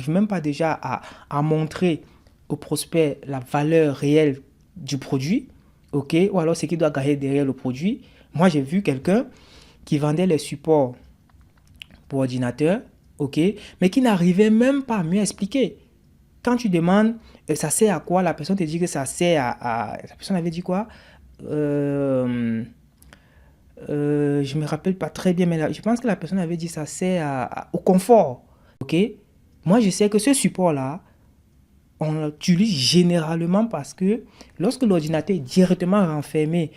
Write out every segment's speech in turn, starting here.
n'arrive même pas déjà à montrer au prospect la valeur réelle du produit, ok, ou alors ce qu'il doit gagner derrière le produit. Moi, j'ai vu quelqu'un qui vendait les supports pour ordinateur, ok, mais qui n'arrivait même pas à mieux expliquer. Quand tu demandes ça sert à quoi, la personne te dit que ça sert la personne avait dit quoi? Je me rappelle pas très bien, mais je pense que la personne avait dit ça sert au confort. Ok? Moi, je sais que ce support-là, on l'utilise généralement parce que lorsque l'ordinateur est directement renfermé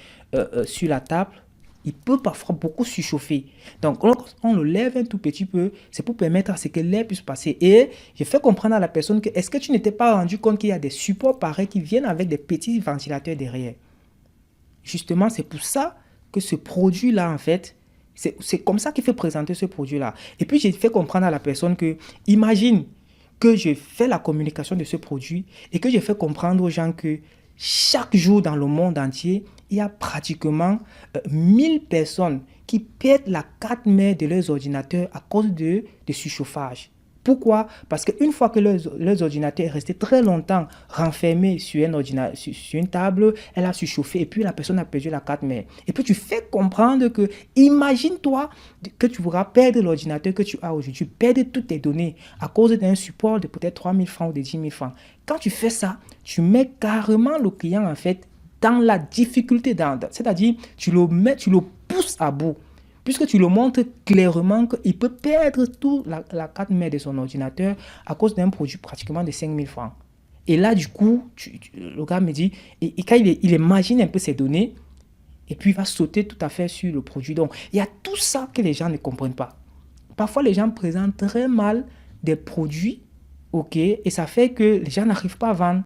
sur la table, il peut parfois beaucoup surchauffer. Donc, on le lève un tout petit peu, c'est pour permettre à ce que l'air puisse passer. Et je fais comprendre à la personne que est-ce que tu n'étais pas rendu compte qu'il y a des supports pareils qui viennent avec des petits ventilateurs derrière? Justement, c'est pour ça que ce produit-là, en fait, c'est comme ça qu'il faut présenter ce produit-là. Et puis, j'ai fait comprendre à la personne que, imagine que je fais la communication de ce produit et que je fais comprendre aux gens que chaque jour dans le monde entier, il y a pratiquement 1000 personnes qui perdent la carte mère de leurs ordinateurs à cause de surchauffage. Pourquoi? Parce qu'une fois que leurs ordinateurs est resté très longtemps renfermé sur une table, elle a surchauffé et puis la personne a perdu la carte mère. Et puis tu fais comprendre que, imagine-toi que tu voudras perdre l'ordinateur que tu as aujourd'hui, perdre toutes tes données à cause d'un support de peut-être 3000 francs ou de 10 000 francs. Quand tu fais ça, tu mets carrément le client en fait dans la difficulté, c'est-à-dire tu le pousses à bout. Puisque tu le montres clairement qu'il peut perdre toute la carte mère de son ordinateur à cause d'un produit pratiquement de 5 000 francs. Et là, du coup, le gars me dit, et quand il imagine un peu ses données, et puis il va sauter tout à fait sur le produit. Donc, il y a tout ça que les gens ne comprennent pas. Parfois, les gens présentent très mal des produits, ok, et ça fait que les gens n'arrivent pas à vendre.